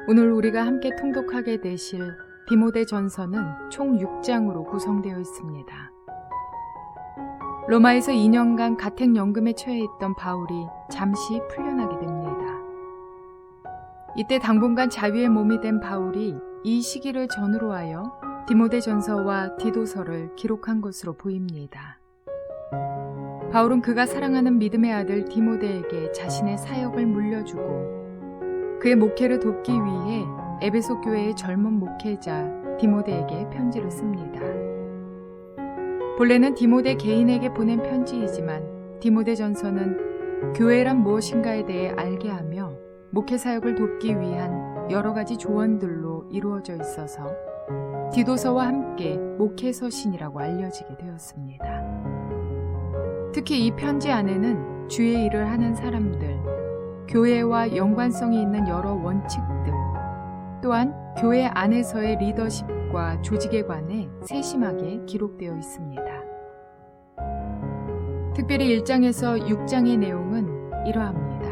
오늘 우리가 함께 통독하게 되실 디모데전서는 총 6장으로 구성되어 있습니다. 로마에서 2년간 가택연금에 처해 있던 바울이 잠시 풀려나게 됩니다. 이때 당분간 자유의 몸이 된 바울이 이 시기를 전후로 하여 디모데전서와 디도서를 기록한 것으로 보입니다. 바울은 그가 사랑하는 믿음의 아들 디모데에게 자신의 사역을 물려주고 그의 목회를 돕기 위해 에베소 교회의 젊은 목회자 디모데에게 편지를 씁니다. 본래는 디모데 개인에게 보낸 편지이지만 디모데전서는 교회란 무엇인가에 대해 알게 하며 목회 사역을 돕기 위한 여러 가지 조언들로 이루어져 있어서 디도서와 함께 목회서신이라고 알려지게 되었습니다. 특히 이 편지 안에는 주의 일을 하는 사람들, 교회와 연관성이 있는 여러 원칙들, 또한 교회 안에서의 리더십과 조직에 관해 세심하게 기록되어 있습니다. 특별히 1장에서 6장의 내용은 이러합니다.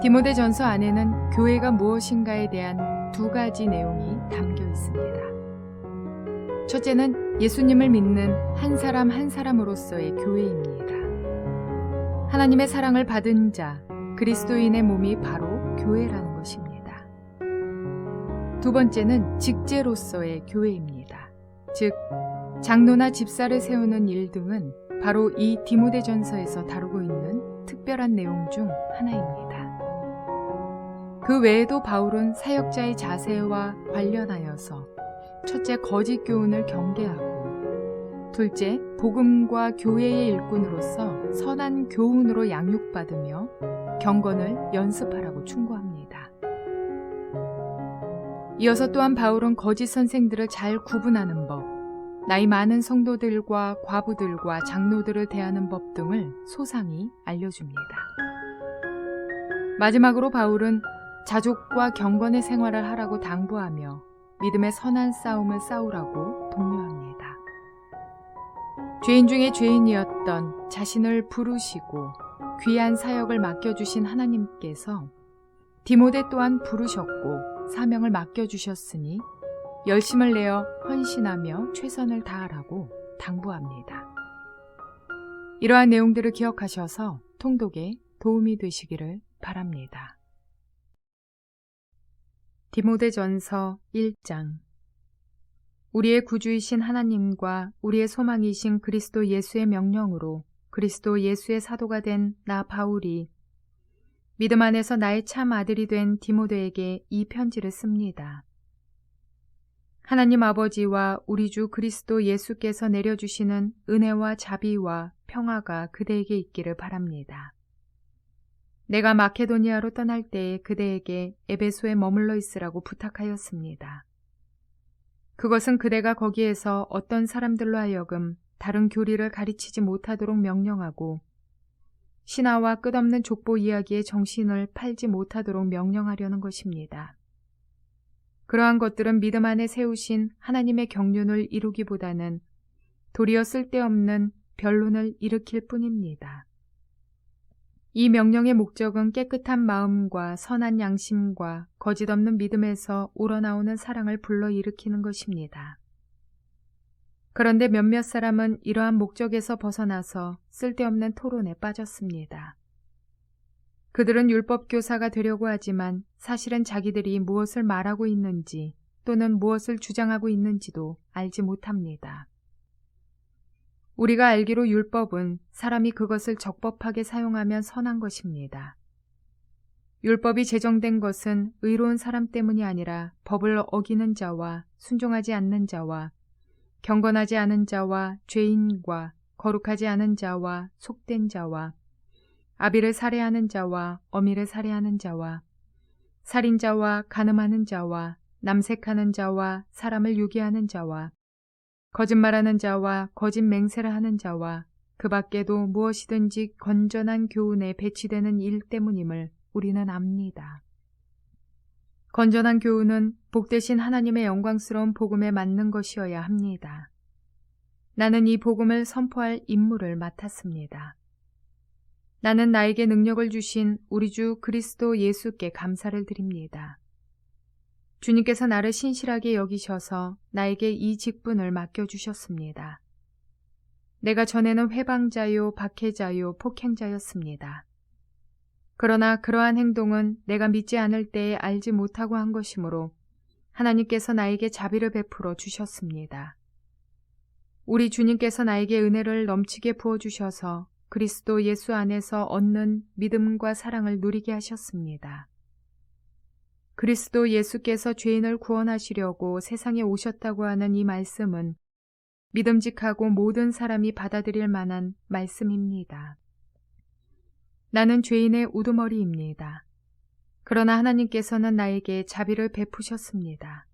디모데전서 안에는 교회가 무엇인가에 대한 두 가지 내용이 담겨 있습니다. 첫째는 예수님을 믿는 한 사람 한 사람으로서의 교회입니다. 하나님의 사랑을 받은 자, 그리스도인의 몸이 바로 교회라는 것입니다. 두 번째는 직제로서의 교회입니다. 즉, 장로나 집사를 세우는 일 등은 바로 이 디모데전서에서 다루고 있는 특별한 내용 중 하나입니다. 그 외에도 바울은 사역자의 자세와 관련하여서 첫째, 거짓 교훈을 경계하고 둘째, 복음과 교회의 일꾼으로서 선한 교훈으로 양육받으며 경건을 연습하라고 충고합니다. 이어서 또한 바울은 거짓 선생들을 잘 구분하는 법, 나이 많은 성도들과 과부들과 장로들을 대하는 법 등을 소상히 알려줍니다. 마지막으로 바울은 자족과 경건의 생활을 하라고 당부하며 믿음의 선한 싸움을 싸우라고 독려합니다. 죄인 중에 죄인이었던 자신을 부르시고 귀한 사역을 맡겨주신 하나님께서 디모데 또한 부르셨고 사명을 맡겨주셨으니 열심을 내어 헌신하며 최선을 다하라고 당부합니다. 이러한 내용들을 기억하셔서 통독에 도움이 되시기를 바랍니다. 디모데전서 1장. 우리의 구주이신 하나님과 우리의 소망이신 그리스도 예수의 명령으로 그리스도 예수의 사도가 된 나 바울이 믿음 안에서 나의 참 아들이 된 디모데에게 이 편지를 씁니다. 하나님 아버지와 우리 주 그리스도 예수께서 내려주시는 은혜와 자비와 평화가 그대에게 있기를 바랍니다. 내가 마케도니아로 떠날 때에 그대에게 에베소에 머물러 있으라고 부탁하였습니다. 그것은 그대가 거기에서 어떤 사람들로 하여금 다른 교리를 가르치지 못하도록 명령하고 신화와 끝없는 족보 이야기에 정신을 팔지 못하도록 명령하려는 것입니다. 그러한 것들은 믿음 안에 세우신 하나님의 경륜을 이루기보다는 도리어 쓸데없는 변론을 일으킬 뿐입니다. 이 명령의 목적은 깨끗한 마음과 선한 양심과 거짓 없는 믿음에서 우러나오는 사랑을 불러일으키는 것입니다. 그런데 몇몇 사람은 이러한 목적에서 벗어나서 쓸데없는 토론에 빠졌습니다. 그들은 율법 교사가 되려고 하지만 사실은 자기들이 무엇을 말하고 있는지 또는 무엇을 주장하고 있는지도 알지 못합니다. 우리가 알기로 율법은 사람이 그것을 적법하게 사용하면 선한 것입니다. 율법이 제정된 것은 의로운 사람 때문이 아니라 법을 어기는 자와 순종하지 않는 자와 경건하지 않은 자와 죄인과 거룩하지 않은 자와 속된 자와 아비를 살해하는 자와 어미를 살해하는 자와 살인자와 간음하는 자와 남색하는 자와 사람을 유기하는 자와 거짓말하는 자와 거짓 맹세를 하는 자와 그 밖에도 무엇이든지 건전한 교훈에 배치되는 일 때문임을 우리는 압니다. 건전한 교훈은 복되신 하나님의 영광스러운 복음에 맞는 것이어야 합니다. 나는 이 복음을 선포할 임무를 맡았습니다. 나는 나에게 능력을 주신 우리 주 그리스도 예수께 감사를 드립니다. 주님께서 나를 신실하게 여기셔서 나에게 이 직분을 맡겨주셨습니다. 내가 전에는 회방자요, 박해자요, 폭행자였습니다. 그러나 그러한 행동은 내가 믿지 않을 때에 알지 못하고 한 것이므로 하나님께서 나에게 자비를 베풀어 주셨습니다. 우리 주님께서 나에게 은혜를 넘치게 부어주셔서 그리스도 예수 안에서 얻는 믿음과 사랑을 누리게 하셨습니다. 그리스도 예수께서 죄인을 구원하시려고 세상에 오셨다고 하는 이 말씀은 믿음직하고 모든 사람이 받아들일 만한 말씀입니다. 나는 죄인의 우두머리입니다. 그러나 하나님께서는 나에게 자비를 베푸셨습니다.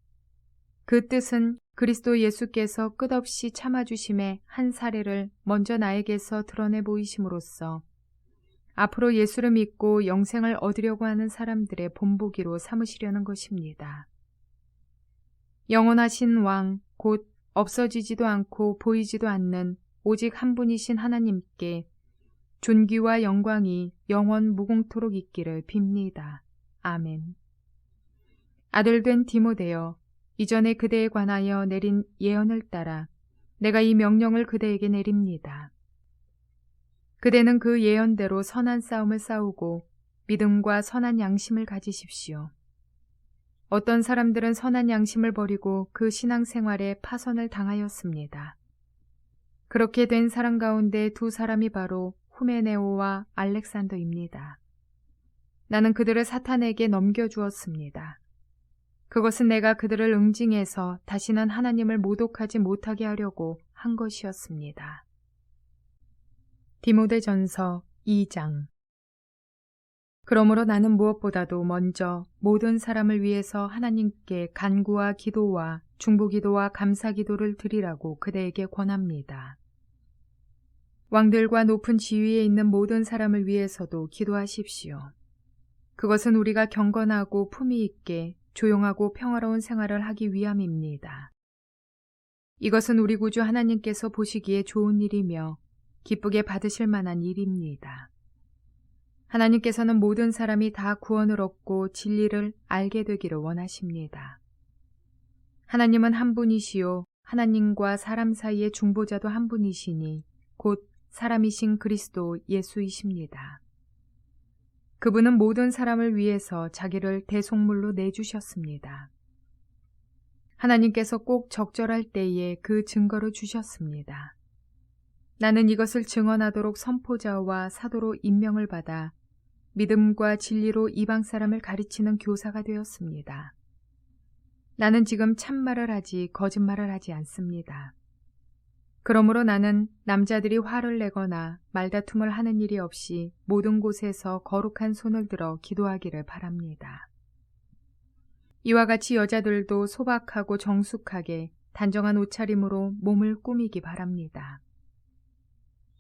그 뜻은 그리스도 예수께서 끝없이 참아주심의 한 사례를 먼저 나에게서 드러내 보이심으로써 앞으로 예수를 믿고 영생을 얻으려고 하는 사람들의 본보기로 삼으시려는 것입니다. 영원하신 왕, 곧 없어지지도 않고 보이지도 않는 오직 한 분이신 하나님께 존귀와 영광이 영원 무궁토록 있기를 빕니다. 아멘. 아들된 디모데여, 이전에 그대에 관하여 내린 예언을 따라 내가 이 명령을 그대에게 내립니다. 그대는 그 예언대로 선한 싸움을 싸우고 믿음과 선한 양심을 가지십시오. 어떤 사람들은 선한 양심을 버리고 그 신앙생활에 파선을 당하였습니다. 그렇게 된 사람 가운데 두 사람이 바로 후메네오와 알렉산더입니다. 나는 그들을 사탄에게 넘겨주었습니다. 그것은 내가 그들을 응징해서 다시는 하나님을 모독하지 못하게 하려고 한 것이었습니다. 디모데전서 2장. 그러므로 나는 무엇보다도 먼저 모든 사람을 위해서 하나님께 간구와 기도와 중보기도와 감사기도를 드리라고 그대에게 권합니다. 왕들과 높은 지위에 있는 모든 사람을 위해서도 기도하십시오. 그것은 우리가 경건하고 품위 있게 조용하고 평화로운 생활을 하기 위함입니다. 이것은 우리 구주 하나님께서 보시기에 좋은 일이며 기쁘게 받으실 만한 일입니다. 하나님께서는 모든 사람이 다 구원을 얻고 진리를 알게 되기를 원하십니다. 하나님은 한 분이시요 하나님과 사람 사이의 중보자도 한 분이시니 곧 사람이신 그리스도 예수이십니다. 그분은 모든 사람을 위해서 자기를 대속물로 내주셨습니다. 하나님께서 꼭 적절할 때에 그 증거를 주셨습니다. 나는 이것을 증언하도록 선포자와 사도로 임명을 받아 믿음과 진리로 이방 사람을 가르치는 교사가 되었습니다. 나는 지금 참말을 하지 거짓말을 하지 않습니다. 그러므로 나는 남자들이 화를 내거나 말다툼을 하는 일이 없이 모든 곳에서 거룩한 손을 들어 기도하기를 바랍니다. 이와 같이 여자들도 소박하고 정숙하게 단정한 옷차림으로 몸을 꾸미기 바랍니다.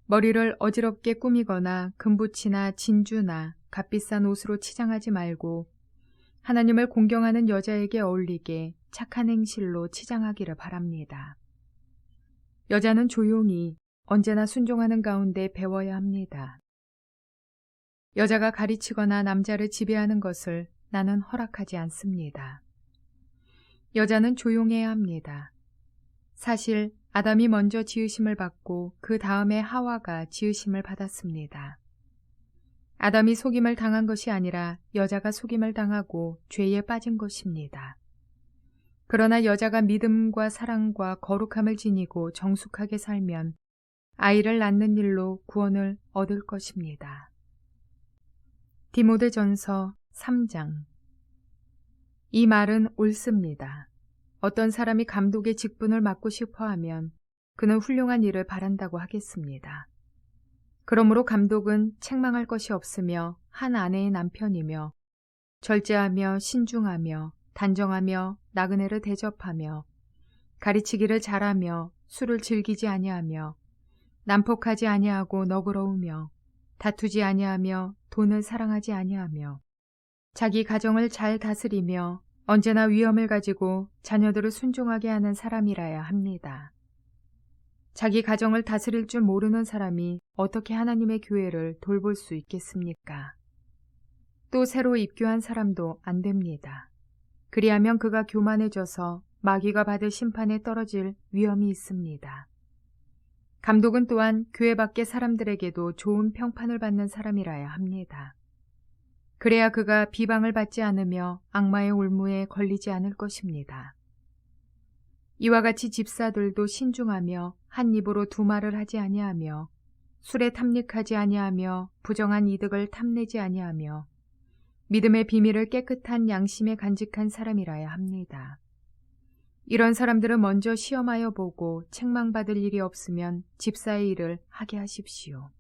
머리를 어지럽게 꾸미거나 금붙이나 진주나 값비싼 옷으로 치장하지 말고 하나님을 공경하는 여자에게 어울리게 착한 행실로 치장하기를 바랍니다. 여자는 조용히 언제나 순종하는 가운데 배워야 합니다. 여자가 가르치거나 남자를 지배하는 것을 나는 허락하지 않습니다. 여자는 조용해야 합니다. 사실 아담이 먼저 지으심을 받고 그 다음에 하와가 지으심을 받았습니다. 아담이 속임을 당한 것이 아니라 여자가 속임을 당하고 죄에 빠진 것입니다. 그러나 여자가 믿음과 사랑과 거룩함을 지니고 정숙하게 살면 아이를 낳는 일로 구원을 얻을 것입니다. 디모데전서 3장. 이 말은 옳습니다. 어떤 사람이 감독의 직분을 맡고 싶어하면 그는 훌륭한 일을 바란다고 하겠습니다. 그러므로 감독은 책망할 것이 없으며 한 아내의 남편이며 절제하며 신중하며 단정하며 나그네를 대접하며 가르치기를 잘하며 술을 즐기지 아니하며 난폭하지 아니하고 너그러우며 다투지 아니하며 돈을 사랑하지 아니하며 자기 가정을 잘 다스리며 언제나 위엄을 가지고 자녀들을 순종하게 하는 사람이라야 합니다. 자기 가정을 다스릴 줄 모르는 사람이 어떻게 하나님의 교회를 돌볼 수 있겠습니까? 또 새로 입교한 사람도 안 됩니다. 그리하면 그가 교만해져서 마귀가 받을 심판에 떨어질 위험이 있습니다. 감독은 또한 교회 밖의 사람들에게도 좋은 평판을 받는 사람이라야 합니다. 그래야 그가 비방을 받지 않으며 악마의 올무에 걸리지 않을 것입니다. 이와 같이 집사들도 신중하며 한 입으로 두 말을 하지 아니하며 술에 탐닉하지 아니하며 부정한 이득을 탐내지 아니하며 믿음의 비밀을 깨끗한 양심에 간직한 사람이라야 합니다. 이런 사람들은 먼저 시험하여 보고 책망받을 일이 없으면 집사의 일을 하게 하십시오.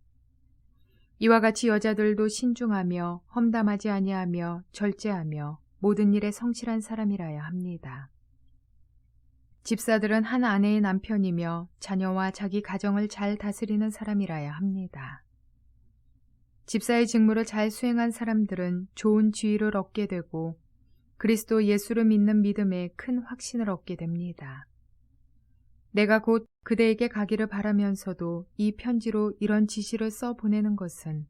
이와 같이 여자들도 신중하며 험담하지 아니하며 절제하며 모든 일에 성실한 사람이라야 합니다. 집사들은 한 아내의 남편이며 자녀와 자기 가정을 잘 다스리는 사람이라야 합니다. 집사의 직무를 잘 수행한 사람들은 좋은 지위를 얻게 되고 그리스도 예수를 믿는 믿음에 큰 확신을 얻게 됩니다. 내가 곧 그대에게 가기를 바라면서도 이 편지로 이런 지시를 써 보내는 것은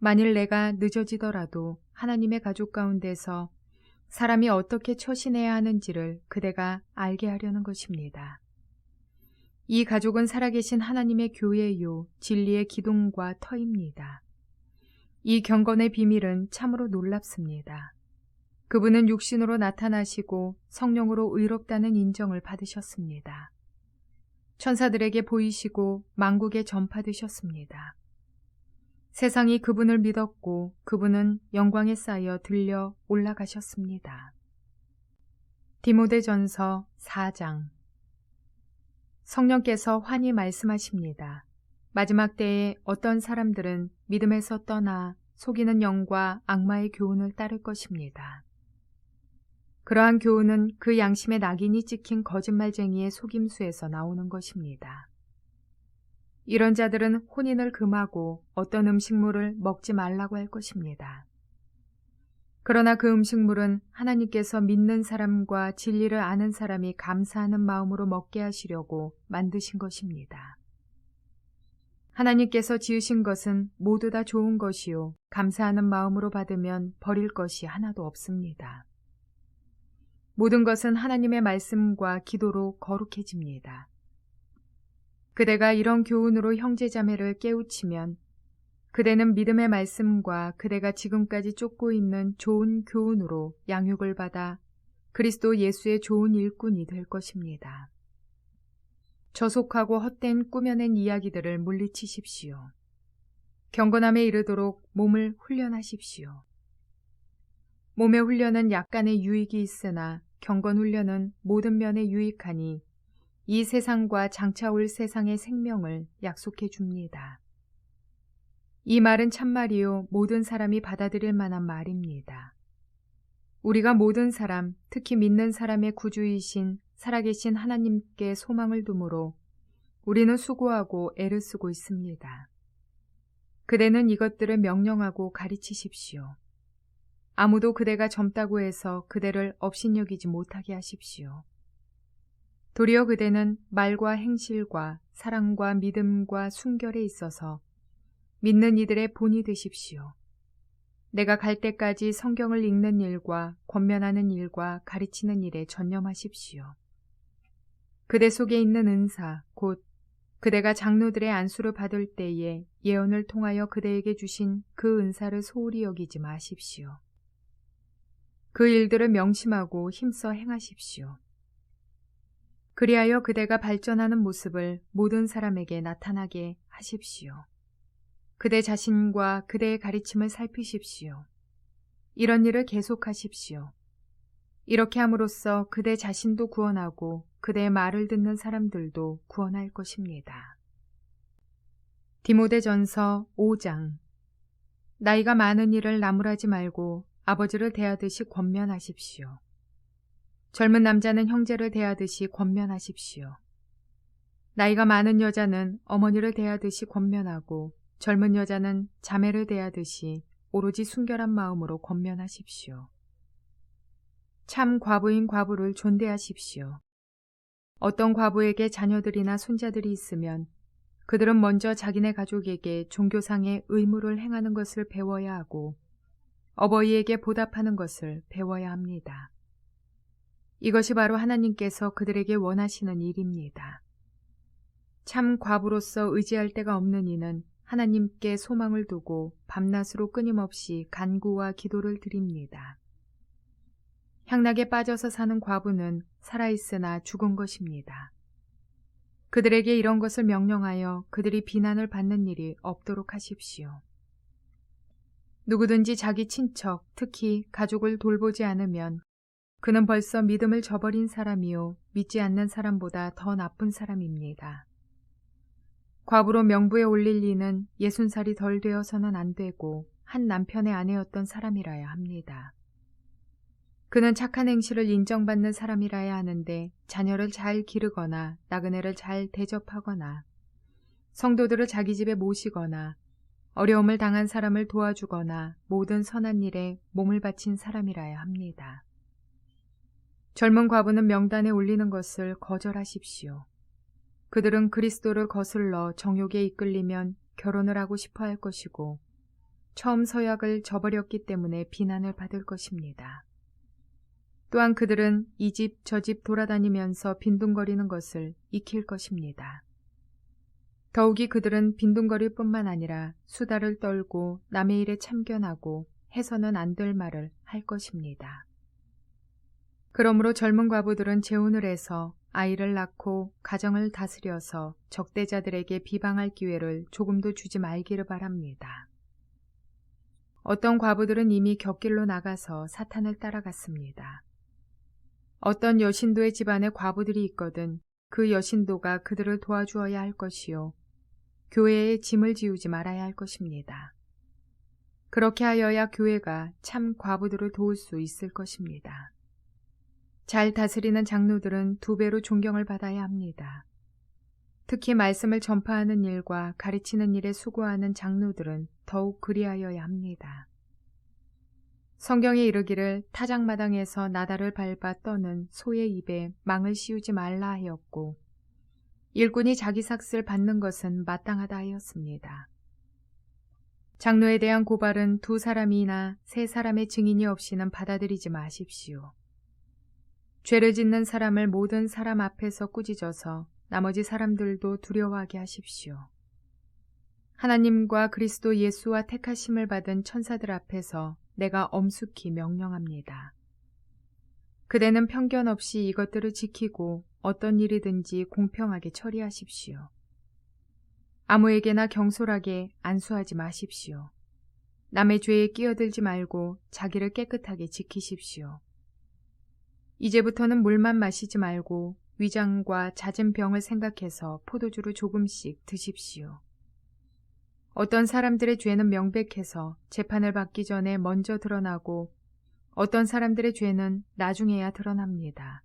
만일 내가 늦어지더라도 하나님의 가족 가운데서 사람이 어떻게 처신해야 하는지를 그대가 알게 하려는 것입니다. 이 가족은 살아계신 하나님의 교회요 진리의 기둥과 터입니다. 이 경건의 비밀은 참으로 놀랍습니다. 그분은 육신으로 나타나시고 성령으로 의롭다는 인정을 받으셨습니다. 천사들에게 보이시고 만국에 전파되셨습니다. 세상이 그분을 믿었고 그분은 영광에 쌓여 들려 올라가셨습니다. 디모데전서 4장. 성령께서 환히 말씀하십니다. 마지막 때에 어떤 사람들은 믿음에서 떠나 속이는 영과 악마의 교훈을 따를 것입니다. 그러한 교훈은 그 양심의 낙인이 찍힌 거짓말쟁이의 속임수에서 나오는 것입니다. 이런 자들은 혼인을 금하고 어떤 음식물을 먹지 말라고 할 것입니다. 그러나 그 음식물은 하나님께서 믿는 사람과 진리를 아는 사람이 감사하는 마음으로 먹게 하시려고 만드신 것입니다. 하나님께서 지으신 것은 모두 다 좋은 것이요 감사하는 마음으로 받으면 버릴 것이 하나도 없습니다. 모든 것은 하나님의 말씀과 기도로 거룩해집니다. 그대가 이런 교훈으로 형제자매를 깨우치면 그대는 믿음의 말씀과 그대가 지금까지 쫓고 있는 좋은 교훈으로 양육을 받아 그리스도 예수의 좋은 일꾼이 될 것입니다. 저속하고 헛된 꾸며낸 이야기들을 물리치십시오. 경건함에 이르도록 몸을 훈련하십시오. 몸의 훈련은 약간의 유익이 있으나 경건 훈련은 모든 면에 유익하니 이 세상과 장차 올 세상의 생명을 약속해 줍니다. 이 말은 참말이요 모든 사람이 받아들일 만한 말입니다. 우리가 모든 사람, 특히 믿는 사람의 구주이신 살아계신 하나님께 소망을 두므로 우리는 수고하고 애를 쓰고 있습니다. 그대는 이것들을 명령하고 가르치십시오. 아무도 그대가 젊다고 해서 그대를 업신여기지 못하게 하십시오. 도리어 그대는 말과 행실과 사랑과 믿음과 순결에 있어서 믿는 이들의 본이 되십시오. 내가 갈 때까지 성경을 읽는 일과 권면하는 일과 가르치는 일에 전념하십시오. 그대 속에 있는 은사, 곧 그대가 장로들의 안수를 받을 때에 예언을 통하여 그대에게 주신 그 은사를 소홀히 여기지 마십시오. 그 일들을 명심하고 힘써 행하십시오. 그리하여 그대가 발전하는 모습을 모든 사람에게 나타나게 하십시오. 그대 자신과 그대의 가르침을 살피십시오. 이런 일을 계속하십시오. 이렇게 함으로써 그대 자신도 구원하고 그대의 말을 듣는 사람들도 구원할 것입니다. 디모데전서 5장. 나이가 많은 이를 나무라지 말고 아버지를 대하듯이 권면하십시오. 젊은 남자는 형제를 대하듯이 권면하십시오. 나이가 많은 여자는 어머니를 대하듯이 권면하고 젊은 여자는 자매를 대하듯이 오로지 순결한 마음으로 권면하십시오. 참 과부인 과부를 존대하십시오. 어떤 과부에게 자녀들이나 손자들이 있으면 그들은 먼저 자기네 가족에게 종교상의 의무를 행하는 것을 배워야 하고 어버이에게 보답하는 것을 배워야 합니다. 이것이 바로 하나님께서 그들에게 원하시는 일입니다. 참 과부로서 의지할 데가 없는 이는 하나님께 소망을 두고 밤낮으로 끊임없이 간구와 기도를 드립니다. 향락에 빠져서 사는 과부는 살아있으나 죽은 것입니다. 그들에게 이런 것을 명령하여 그들이 비난을 받는 일이 없도록 하십시오. 누구든지 자기 친척, 특히 가족을 돌보지 않으면 그는 벌써 믿음을 저버린 사람이요 믿지 않는 사람보다 더 나쁜 사람입니다. 과부로 명부에 올릴 리는 60살이 덜 되어서는 안 되고 한 남편의 아내였던 사람이라야 합니다. 그는 착한 행실을 인정받는 사람이라야 하는데 자녀를 잘 기르거나 나그네를 잘 대접하거나 성도들을 자기 집에 모시거나 어려움을 당한 사람을 도와주거나 모든 선한 일에 몸을 바친 사람이라야 합니다. 젊은 과부는 명단에 올리는 것을 거절하십시오. 그들은 그리스도를 거슬러 정욕에 이끌리면 결혼을 하고 싶어 할 것이고 처음 서약을 저버렸기 때문에 비난을 받을 것입니다. 또한 그들은 이 집 저 집 돌아다니면서 빈둥거리는 것을 익힐 것입니다. 더욱이 그들은 빈둥거릴 뿐만 아니라 수다를 떨고 남의 일에 참견하고 해서는 안 될 말을 할 것입니다. 그러므로 젊은 과부들은 재혼을 해서 아이를 낳고 가정을 다스려서 적대자들에게 비방할 기회를 조금도 주지 말기를 바랍니다. 어떤 과부들은 이미 곁길로 나가서 사탄을 따라갔습니다. 어떤 여신도의 집안에 과부들이 있거든 그 여신도가 그들을 도와주어야 할 것이요 교회에 짐을 지우지 말아야 할 것입니다. 그렇게 하여야 교회가 참 과부들을 도울 수 있을 것입니다. 잘 다스리는 장로들은 2배로 존경을 받아야 합니다. 특히 말씀을 전파하는 일과 가르치는 일에 수고하는 장로들은 더욱 그리하여야 합니다. 성경에 이르기를 타작마당에서 나달을 밟아 떠는 소의 입에 망을 씌우지 말라 하였고 일꾼이 자기 삭슬 받는 것은 마땅하다 하였습니다. 장로에 대한 고발은 2사람이나 3사람의 증인이 없이는 받아들이지 마십시오. 죄를 짓는 사람을 모든 사람 앞에서 꾸짖어서 나머지 사람들도 두려워하게 하십시오. 하나님과 그리스도 예수와 택하심을 받은 천사들 앞에서 내가 엄숙히 명령합니다. 그대는 편견 없이 이것들을 지키고 어떤 일이든지 공평하게 처리하십시오. 아무에게나 경솔하게 안수하지 마십시오. 남의 죄에 끼어들지 말고 자기를 깨끗하게 지키십시오. 이제부터는 물만 마시지 말고 위장과 잦은 병을 생각해서 포도주를 조금씩 드십시오. 어떤 사람들의 죄는 명백해서 재판을 받기 전에 먼저 드러나고 어떤 사람들의 죄는 나중에야 드러납니다.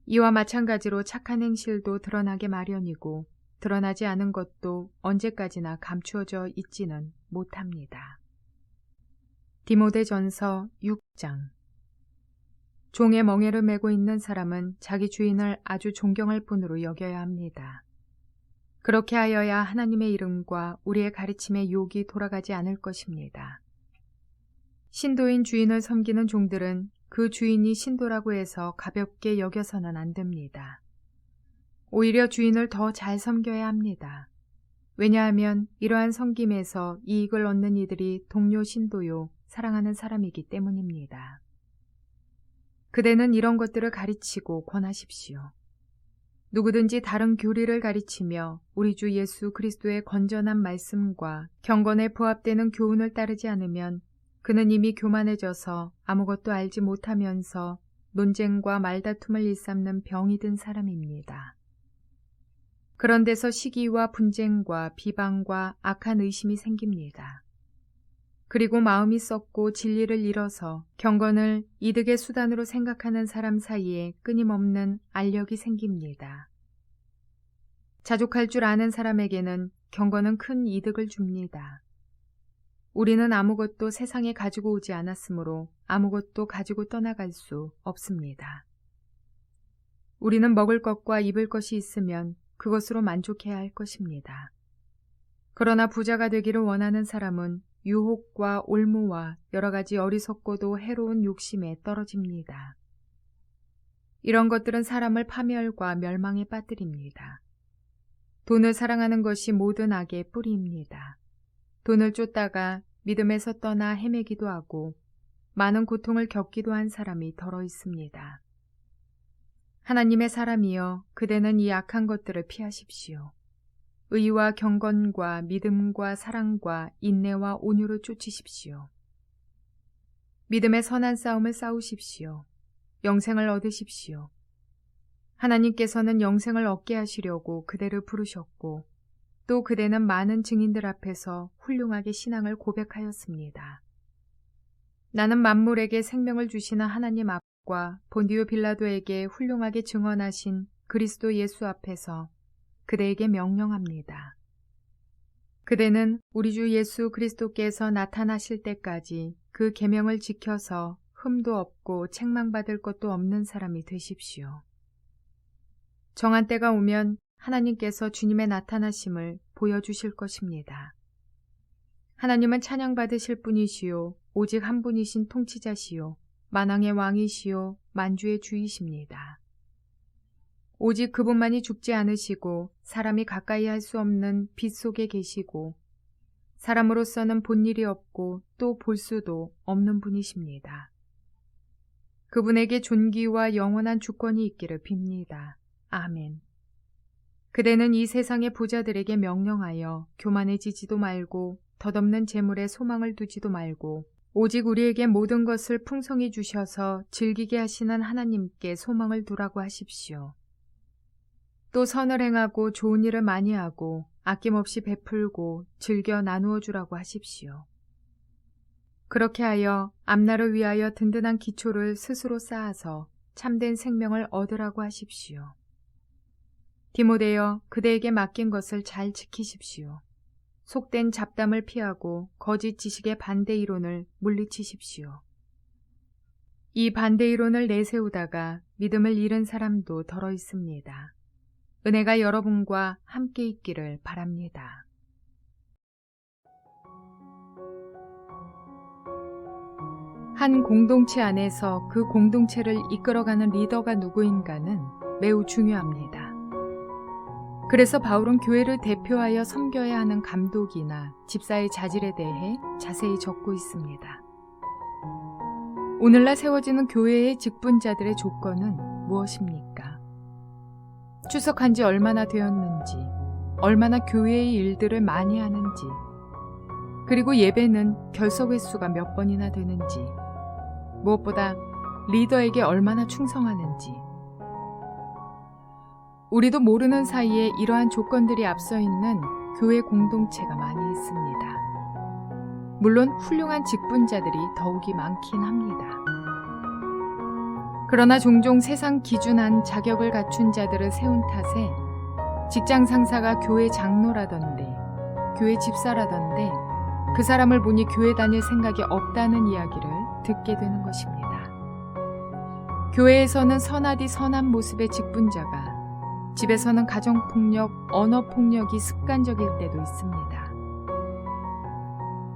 이와 마찬가지로 착한 행실도 드러나게 마련이고 드러나지 않은 것도 언제까지나 감추어져 있지는 못합니다. 디모데전서 6장. 종의 멍에를 메고 있는 사람은 자기 주인을 아주 존경할 뿐으로 여겨야 합니다. 그렇게 하여야 하나님의 이름과 우리의 가르침에 욕이 돌아가지 않을 것입니다. 신도인 주인을 섬기는 종들은 그 주인이 신도라고 해서 가볍게 여겨서는 안 됩니다. 오히려 주인을 더 잘 섬겨야 합니다. 왜냐하면 이러한 섬김에서 이익을 얻는 이들이 동료 신도요 사랑하는 사람이기 때문입니다. 그대는 이런 것들을 가르치고 권하십시오. 누구든지 다른 교리를 가르치며 우리 주 예수 그리스도의 건전한 말씀과 경건에 부합되는 교훈을 따르지 않으면 그는 이미 교만해져서 아무것도 알지 못하면서 논쟁과 말다툼을 일삼는 병이 든 사람입니다. 그런 데서 시기와 분쟁과 비방과 악한 의심이 생깁니다. 그리고 마음이 썩고 진리를 잃어서 경건을 이득의 수단으로 생각하는 사람 사이에 끊임없는 알력이 생깁니다. 자족할 줄 아는 사람에게는 경건은 큰 이득을 줍니다. 우리는 아무것도 세상에 가지고 오지 않았으므로 아무것도 가지고 떠나갈 수 없습니다. 우리는 먹을 것과 입을 것이 있으면 그것으로 만족해야 할 것입니다. 그러나 부자가 되기를 원하는 사람은 유혹과 올무와 여러 가지 어리석고도 해로운 욕심에 떨어집니다. 이런 것들은 사람을 파멸과 멸망에 빠뜨립니다. 돈을 사랑하는 것이 모든 악의 뿌리입니다. 돈을 쫓다가 믿음에서 떠나 헤매기도 하고 많은 고통을 겪기도 한 사람이 더러 있습니다. 하나님의 사람이여, 그대는 이 악한 것들을 피하십시오. 의와 경건과 믿음과 사랑과 인내와 온유를 쫓으십시오. 믿음의 선한 싸움을 싸우십시오. 영생을 얻으십시오. 하나님께서는 영생을 얻게 하시려고 그대를 부르셨고 또 그대는 많은 증인들 앞에서 훌륭하게 신앙을 고백하였습니다. 나는 만물에게 생명을 주시는 하나님 앞과 본디오 빌라도에게 훌륭하게 증언하신 그리스도 예수 앞에서 그대에게 명령합니다. 그대는 우리 주 예수 그리스도께서 나타나실 때까지 그 계명을 지켜서 흠도 없고 책망받을 것도 없는 사람이 되십시오. 정한 때가 오면 하나님께서 주님의 나타나심을 보여주실 것입니다. 하나님은 찬양받으실 분이시요 오직 한 분이신 통치자시요 만왕의 왕이시요 만주의 주이십니다. 오직 그분만이 죽지 않으시고 사람이 가까이 할 수 없는 빛 속에 계시고 사람으로서는 본 일이 없고 또 볼 수도 없는 분이십니다. 그분에게 존귀와 영원한 주권이 있기를 빕니다. 아멘. 그대는 이 세상의 부자들에게 명령하여 교만해지지도 말고 덧없는 재물에 소망을 두지도 말고 오직 우리에게 모든 것을 풍성히 주셔서 즐기게 하시는 하나님께 소망을 두라고 하십시오. 또 선을 행하고 좋은 일을 많이 하고 아낌없이 베풀고 즐겨 나누어 주라고 하십시오. 그렇게 하여 앞날을 위하여 든든한 기초를 스스로 쌓아서 참된 생명을 얻으라고 하십시오. 디모데여, 그대에게 맡긴 것을 잘 지키십시오. 속된 잡담을 피하고 거짓 지식의 반대 이론을 물리치십시오. 이 반대 이론을 내세우다가 믿음을 잃은 사람도 더러 있습니다. 은혜가 여러분과 함께 있기를 바랍니다. 한 공동체 안에서 그 공동체를 이끌어가는 리더가 누구인가는 매우 중요합니다. 그래서 바울은 교회를 대표하여 섬겨야 하는 감독이나 집사의 자질에 대해 자세히 적고 있습니다. 오늘날 세워지는 교회의 직분자들의 조건은 무엇입니까? 출석한 지 얼마나 되었는지, 얼마나 교회의 일들을 많이 하는지, 그리고 예배는 결석 횟수가 몇 번이나 되는지, 무엇보다 리더에게 얼마나 충성하는지. 우리도 모르는 사이에 이러한 조건들이 앞서 있는 교회 공동체가 많이 있습니다. 물론 훌륭한 직분자들이 더욱이 많긴 합니다. 그러나 종종 세상 기준한 자격을 갖춘 자들을 세운 탓에 직장 상사가 교회 장로라던데, 교회 집사라던데 그 사람을 보니 교회 다닐 생각이 없다는 이야기를 듣게 되는 것입니다. 교회에서는 선하디 선한 모습의 직분자가 집에서는 가정폭력, 언어폭력이 습관적일 때도 있습니다.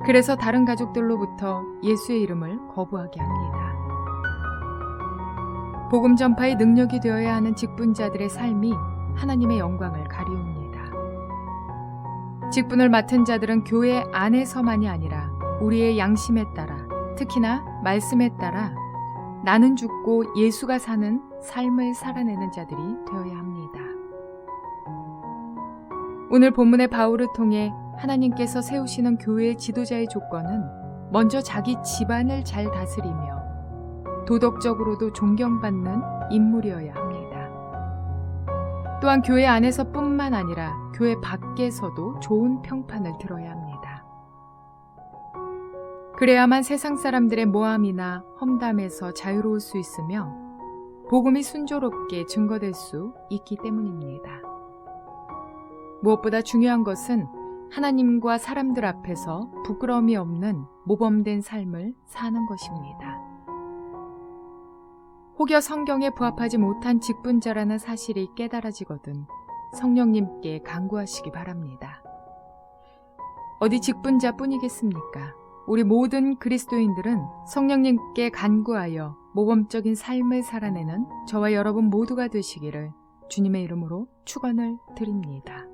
그래서 다른 가족들로부터 예수의 이름을 거부하게 합니다. 복음 전파의 능력이 되어야 하는 직분자들의 삶이 하나님의 영광을 가리웁니다. 직분을 맡은 자들은 교회 안에서만이 아니라 우리의 양심에 따라, 특히나 말씀에 따라 나는 죽고 예수가 사는 삶을 살아내는 자들이 되어야 합니다. 오늘 본문의 바울을 통해 하나님께서 세우시는 교회의 지도자의 조건은 먼저 자기 집안을 잘 다스리며 도덕적으로도 존경받는 인물이어야 합니다. 또한 교회 안에서뿐만 아니라 교회 밖에서도 좋은 평판을 들어야 합니다. 그래야만 세상 사람들의 모함이나 험담에서 자유로울 수 있으며 복음이 순조롭게 증거될 수 있기 때문입니다. 무엇보다 중요한 것은 하나님과 사람들 앞에서 부끄러움이 없는 모범된 삶을 사는 것입니다. 혹여 성경에 부합하지 못한 직분자라는 사실이 깨달아지거든 성령님께 간구하시기 바랍니다. 어디 직분자뿐이겠습니까? 우리 모든 그리스도인들은 성령님께 간구하여 모범적인 삶을 살아내는 저와 여러분 모두가 되시기를 주님의 이름으로 축원을 드립니다.